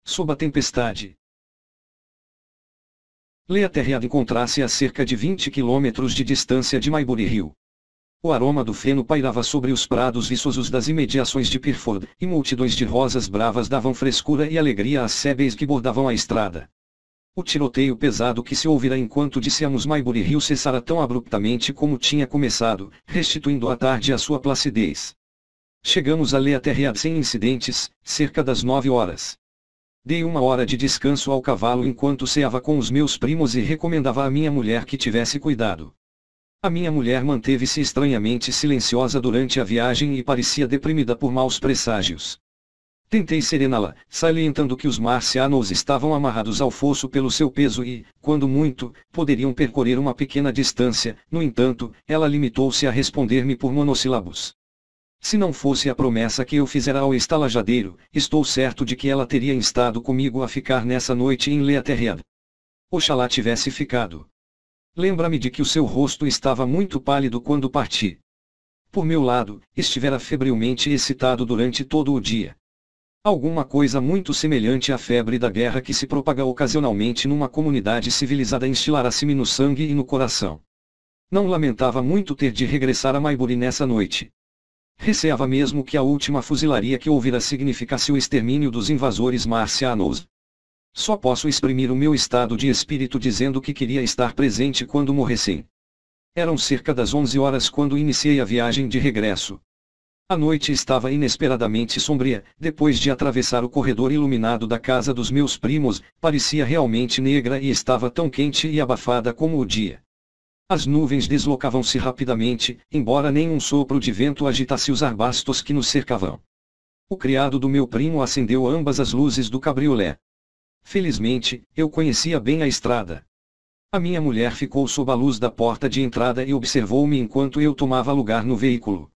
Sob a tempestade. Leatherhead encontra-se a cerca de 20 quilômetros de distância de Maybury Hill. O aroma do feno pairava sobre os prados viçosos das imediações de Pirford, e multidões de rosas bravas davam frescura e alegria às sébéis que bordavam a estrada. O tiroteio pesado que se ouvira enquanto descíamos Maybury Hill cessara tão abruptamente como tinha começado, restituindo à tarde a sua placidez. Chegamos a Leatherhead sem incidentes, cerca das 9 horas. Dei 1 hora de descanso ao cavalo enquanto ceava com os meus primos e recomendava à minha mulher que tivesse cuidado. A minha mulher manteve-se estranhamente silenciosa durante a viagem e parecia deprimida por maus presságios. Tentei serená-la, salientando que os marcianos estavam amarrados ao fosso pelo seu peso e, quando muito, poderiam percorrer uma pequena distância. No entanto, ela limitou-se a responder-me por monossílabos. Se não fosse a promessa que eu fizera ao estalajadeiro, estou certo de que ela teria instado comigo a ficar nessa noite em Leatherhead. Oxalá tivesse ficado. Lembra-me de que o seu rosto estava muito pálido quando parti. Por meu lado, estivera febrilmente excitado durante todo o dia. Alguma coisa muito semelhante à febre da guerra que se propaga ocasionalmente numa comunidade civilizada instilara-se-me no sangue e no coração. Não lamentava muito ter de regressar a Maybury nessa noite. Receava mesmo que a última fuzilaria que ouvira significasse o extermínio dos invasores marcianos. Só posso exprimir o meu estado de espírito dizendo que queria estar presente quando morressem. Eram cerca das 11 horas quando iniciei a viagem de regresso. A noite estava inesperadamente sombria. Depois de atravessar o corredor iluminado da casa dos meus primos, parecia realmente negra e estava tão quente e abafada como o dia. As nuvens deslocavam-se rapidamente, embora nenhum sopro de vento agitasse os arbustos que nos cercavam. O criado do meu primo acendeu ambas as luzes do cabriolé. Felizmente, eu conhecia bem a estrada. A minha mulher ficou sob a luz da porta de entrada e observou-me enquanto eu tomava lugar no veículo.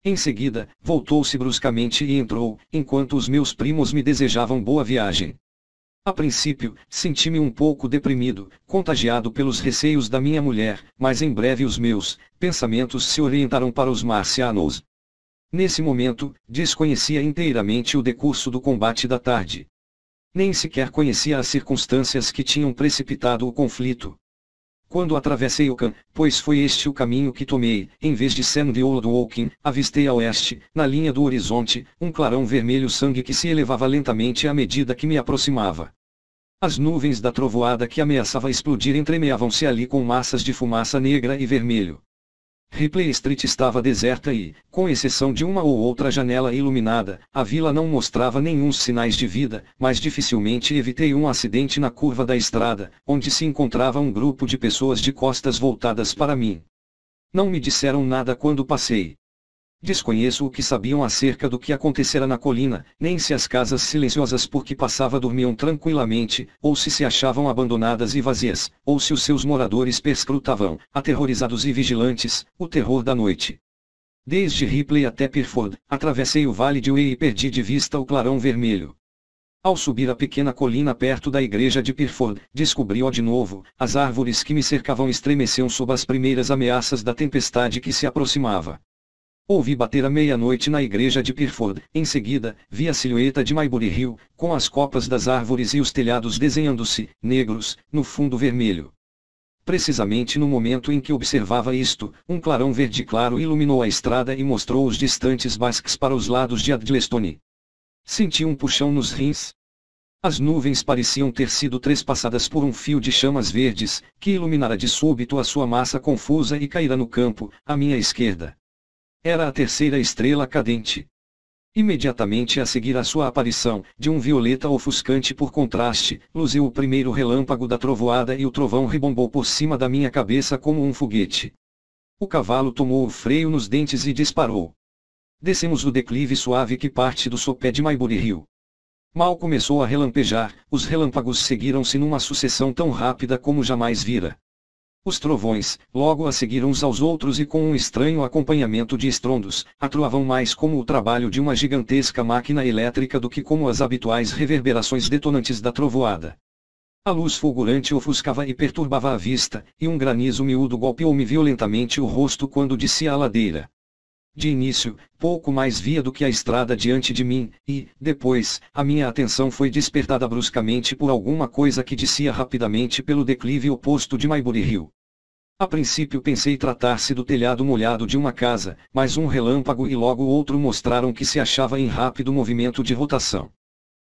Em seguida, voltou-se bruscamente e entrou, enquanto os meus primos me desejavam boa viagem. A princípio, senti-me um pouco deprimido, contagiado pelos receios da minha mulher, mas em breve os meus pensamentos se orientaram para os marcianos. Nesse momento, desconhecia inteiramente o decurso do combate da tarde. Nem sequer conhecia as circunstâncias que tinham precipitado o conflito. Quando atravessei o Can, pois foi este o caminho que tomei, em vez de Sandy Old Walking, avistei a oeste, na linha do horizonte, um clarão vermelho sangue que se elevava lentamente à medida que me aproximava. As nuvens da trovoada que ameaçava explodir entremeavam-se ali com massas de fumaça negra e vermelho. Ripley Street estava deserta e, com exceção de uma ou outra janela iluminada, a vila não mostrava nenhum sinais de vida, mas dificilmente evitei um acidente na curva da estrada, onde se encontrava um grupo de pessoas de costas voltadas para mim. Não me disseram nada quando passei. Desconheço o que sabiam acerca do que acontecera na colina, nem se as casas silenciosas por que passava dormiam tranquilamente, ou se achavam abandonadas e vazias, ou se os seus moradores perscrutavam, aterrorizados e vigilantes, o terror da noite. Desde Ripley até Pirford, atravessei o vale de Wey e perdi de vista o clarão vermelho. Ao subir a pequena colina perto da igreja de Pirford, descobri-o de novo. As árvores que me cercavam estremeciam sob as primeiras ameaças da tempestade que se aproximava. Ouvi bater a meia-noite na igreja de Pirford. Em seguida, vi a silhueta de Maybury Hill, com as copas das árvores e os telhados desenhando-se, negros, no fundo vermelho. Precisamente no momento em que observava isto, um clarão verde claro iluminou a estrada e mostrou os distantes basques para os lados de Adlestone. Senti um puxão nos rins. As nuvens pareciam ter sido trespassadas por um fio de chamas verdes, que iluminara de súbito a sua massa confusa e caíra no campo, à minha esquerda. Era a terceira estrela cadente. Imediatamente a seguir a sua aparição, de um violeta ofuscante por contraste, luziu o primeiro relâmpago da trovoada e o trovão rebombou por cima da minha cabeça como um foguete. O cavalo tomou o freio nos dentes e disparou. Descemos o declive suave que parte do sopé de Maybury Hill. Mal começou a relampejar, os relâmpagos seguiram-se numa sucessão tão rápida como jamais vira. Os trovões, logo a seguir uns aos outros e com um estranho acompanhamento de estrondos, atuavam mais como o trabalho de uma gigantesca máquina elétrica do que como as habituais reverberações detonantes da trovoada. A luz fulgurante ofuscava e perturbava a vista, e um granizo miúdo golpeou-me violentamente o rosto quando descia a ladeira. De início, pouco mais via do que a estrada diante de mim, e, depois, a minha atenção foi despertada bruscamente por alguma coisa que descia rapidamente pelo declive oposto de Maybury Hill. A princípio pensei tratar-se do telhado molhado de uma casa, mas um relâmpago e logo outro mostraram que se achava em rápido movimento de rotação.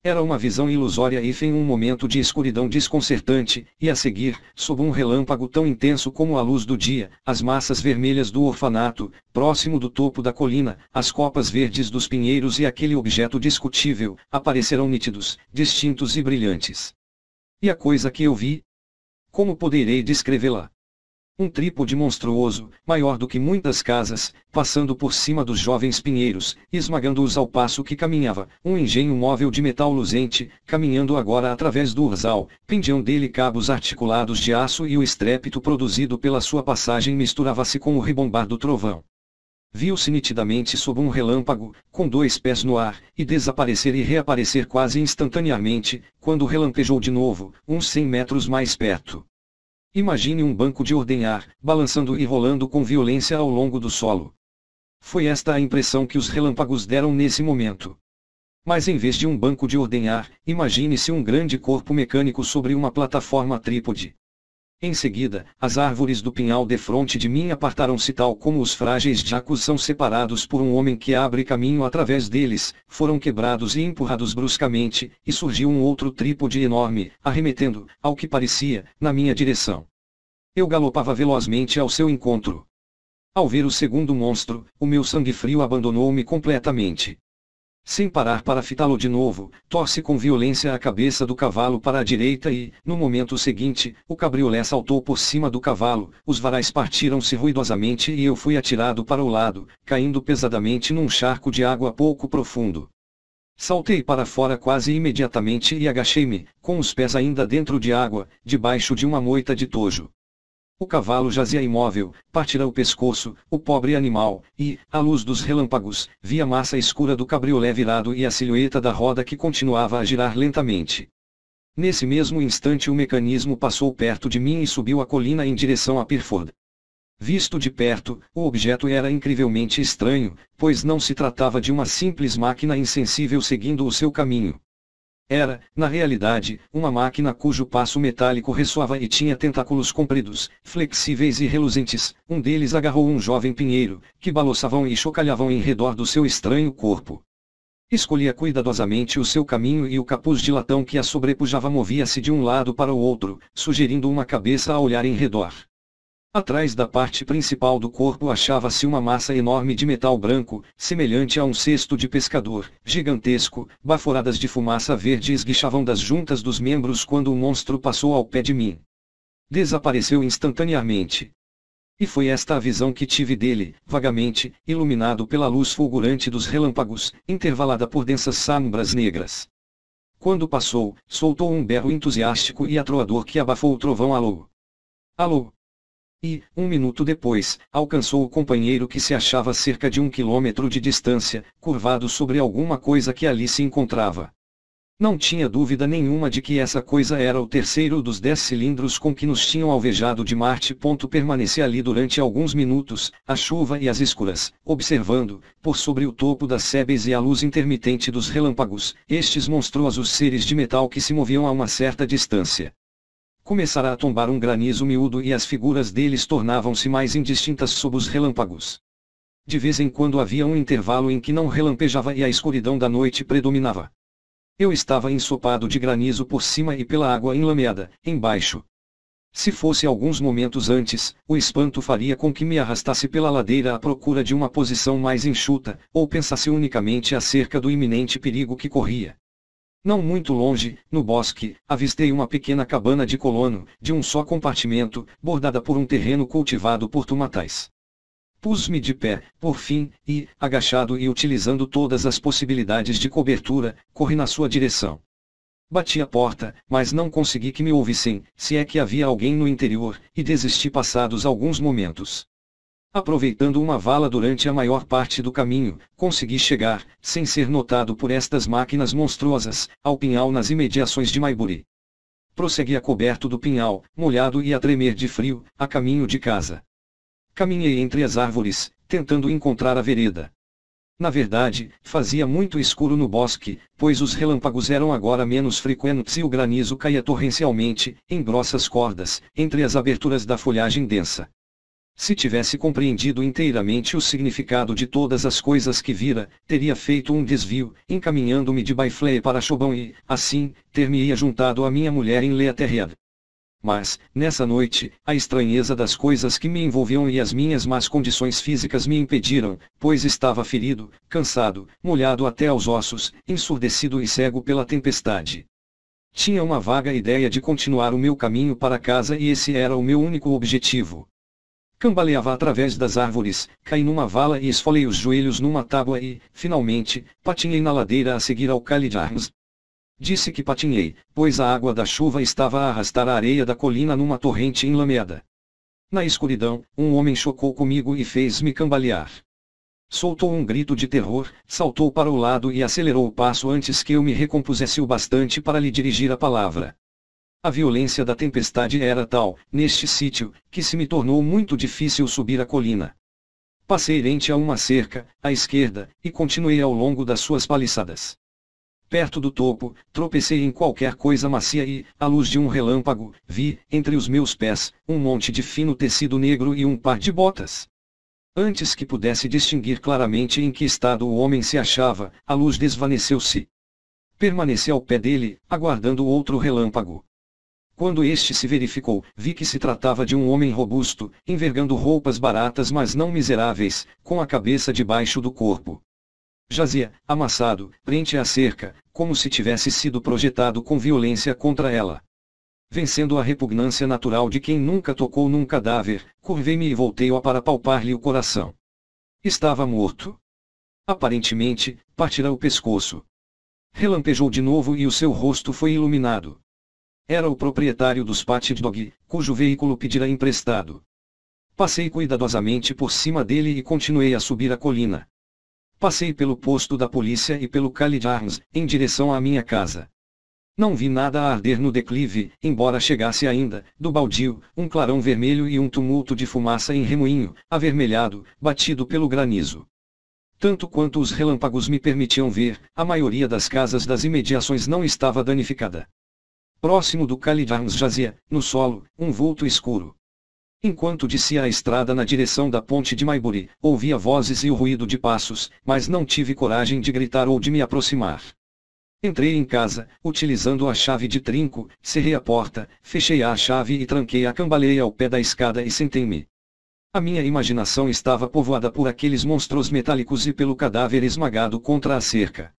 Era uma visão ilusória e em um momento de escuridão desconcertante, e a seguir, sob um relâmpago tão intenso como a luz do dia, as massas vermelhas do orfanato, próximo do topo da colina, as copas verdes dos pinheiros e aquele objeto discutível, aparecerão nítidos, distintos e brilhantes. E a coisa que eu vi? Como poderei descrevê-la? Um trípode monstruoso, maior do que muitas casas, passando por cima dos jovens pinheiros, esmagando-os ao passo que caminhava, um engenho móvel de metal luzente, caminhando agora através do urzal, pendiam dele cabos articulados de aço e o estrépito produzido pela sua passagem misturava-se com o rebombar do trovão. Viu-se nitidamente sob um relâmpago, com 2 pés no ar, e desaparecer e reaparecer quase instantaneamente, quando relampejou de novo, uns 100 metros mais perto. Imagine um banco de ordenhar, balançando e rolando com violência ao longo do solo. Foi esta a impressão que os relâmpagos deram nesse momento. Mas em vez de um banco de ordenhar, imagine-se um grande corpo mecânico sobre uma plataforma trípode. Em seguida, as árvores do pinhal defronte de mim apartaram-se tal como os frágeis jacos são separados por um homem que abre caminho através deles, foram quebrados e empurrados bruscamente, e surgiu um outro trípode enorme, arremetendo, ao que parecia, na minha direção. Eu galopava velozmente ao seu encontro. Ao ver o segundo monstro, o meu sangue frio abandonou-me completamente. Sem parar para fitá-lo de novo, torce com violência a cabeça do cavalo para a direita e, no momento seguinte, o cabriolé saltou por cima do cavalo, os varais partiram-se ruidosamente e eu fui atirado para o lado, caindo pesadamente num charco de água pouco profundo. Saltei para fora quase imediatamente e agachei-me, com os pés ainda dentro de água, debaixo de uma moita de tojo. O cavalo jazia imóvel, partira o pescoço, o pobre animal, e, à luz dos relâmpagos, vi a massa escura do cabriolé virado e a silhueta da roda que continuava a girar lentamente. Nesse mesmo instante o mecanismo passou perto de mim e subiu a colina em direção a Pirford. Visto de perto, o objeto era incrivelmente estranho, pois não se tratava de uma simples máquina insensível seguindo o seu caminho. Era, na realidade, uma máquina cujo passo metálico ressoava e tinha tentáculos compridos, flexíveis e reluzentes. Um deles agarrou um jovem pinheiro, que balançavam e chocalhavam em redor do seu estranho corpo. Escolhia cuidadosamente o seu caminho e o capuz de latão que a sobrepujava movia-se de um lado para o outro, sugerindo uma cabeça a olhar em redor. Atrás da parte principal do corpo achava-se uma massa enorme de metal branco, semelhante a um cesto de pescador, gigantesco, baforadas de fumaça verde esguichavam das juntas dos membros quando o monstro passou ao pé de mim. Desapareceu instantaneamente. E foi esta a visão que tive dele, vagamente, iluminado pela luz fulgurante dos relâmpagos, intervalada por densas sombras negras. Quando passou, soltou um berro entusiástico e atroador que abafou o trovão. Alô! Alô! E, um minuto depois, alcançou o companheiro que se achava a cerca de 1 quilômetro de distância, curvado sobre alguma coisa que ali se encontrava. Não tinha dúvida nenhuma de que essa coisa era o terceiro dos 10 cilindros com que nos tinham alvejado de Marte. Permaneci ali durante alguns minutos, a chuva e as escuras, observando, por sobre o topo das sebes e a luz intermitente dos relâmpagos, estes monstruosos seres de metal que se moviam a uma certa distância. Começara a tombar um granizo miúdo e as figuras deles tornavam-se mais indistintas sob os relâmpagos. De vez em quando havia um intervalo em que não relampejava e a escuridão da noite predominava. Eu estava ensopado de granizo por cima e pela água enlameada, embaixo. Se fosse alguns momentos antes, o espanto faria com que me arrastasse pela ladeira à procura de uma posição mais enxuta, ou pensasse unicamente acerca do iminente perigo que corria. Não muito longe, no bosque, avistei uma pequena cabana de colono, de um só compartimento, bordada por um terreno cultivado por tomatais. Pus-me de pé, por fim, e, agachado e utilizando todas as possibilidades de cobertura, corri na sua direção. Bati a porta, mas não consegui que me ouvissem, se é que havia alguém no interior, e desisti passados alguns momentos. Aproveitando uma vala durante a maior parte do caminho, consegui chegar, sem ser notado por estas máquinas monstruosas, ao pinhal nas imediações de Maybury. Prossegui coberto do pinhal, molhado e a tremer de frio, a caminho de casa. Caminhei entre as árvores, tentando encontrar a vereda. Na verdade, fazia muito escuro no bosque, pois os relâmpagos eram agora menos frequentes e o granizo caía torrencialmente, em grossas cordas, entre as aberturas da folhagem densa. Se tivesse compreendido inteiramente o significado de todas as coisas que vira, teria feito um desvio, encaminhando-me de Byfleet para Chobão e, assim, ter-me-ia juntado à minha mulher em Leatherhead. Mas, nessa noite, a estranheza das coisas que me envolviam e as minhas más condições físicas me impediram, pois estava ferido, cansado, molhado até aos ossos, ensurdecido e cego pela tempestade. Tinha uma vaga ideia de continuar o meu caminho para casa e esse era o meu único objetivo. Cambaleava através das árvores, caí numa vala e esfolei os joelhos numa tábua e, finalmente, patinhei na ladeira a seguir ao Khalid Arms. Disse que patinhei, pois a água da chuva estava a arrastar a areia da colina numa torrente enlameada. Na escuridão, um homem chocou comigo e fez-me cambalear. Soltou um grito de terror, saltou para o lado e acelerou o passo antes que eu me recompusesse o bastante para lhe dirigir a palavra. A violência da tempestade era tal, neste sítio, que se me tornou muito difícil subir a colina. Passei rente a uma cerca, à esquerda, e continuei ao longo das suas paliçadas. Perto do topo, tropecei em qualquer coisa macia e, à luz de um relâmpago, vi, entre os meus pés, um monte de fino tecido negro e um par de botas. Antes que pudesse distinguir claramente em que estado o homem se achava, a luz desvaneceu-se. Permaneci ao pé dele, aguardando outro relâmpago. Quando este se verificou, vi que se tratava de um homem robusto, envergando roupas baratas mas não miseráveis, com a cabeça debaixo do corpo. Jazia, amassado, rente à cerca, como se tivesse sido projetado com violência contra ela. Vencendo a repugnância natural de quem nunca tocou num cadáver, curvei-me e voltei-o para palpar-lhe o coração. Estava morto. Aparentemente, partira o pescoço. Relampejou de novo e o seu rosto foi iluminado. Era o proprietário dos Patid Dog, cujo veículo pedira emprestado. Passei cuidadosamente por cima dele e continuei a subir a colina. Passei pelo posto da polícia e pelo Khalid Arms, em direção à minha casa. Não vi nada a arder no declive, embora chegasse ainda, do baldio, um clarão vermelho e um tumulto de fumaça em remoinho, avermelhado, batido pelo granizo. Tanto quanto os relâmpagos me permitiam ver, a maioria das casas das imediações não estava danificada. Próximo do Khalid Arms jazia, no solo, um vulto escuro. Enquanto descia a estrada na direção da ponte de Maybury, ouvia vozes e o ruído de passos, mas não tive coragem de gritar ou de me aproximar. Entrei em casa, utilizando a chave de trinco, cerrei a porta, fechei a chave e tranquei a cambaleia ao pé da escada e sentei-me. A minha imaginação estava povoada por aqueles monstros metálicos e pelo cadáver esmagado contra a cerca.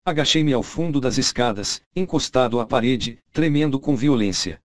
Agachei-me ao fundo das escadas, encostado à parede, tremendo com violência.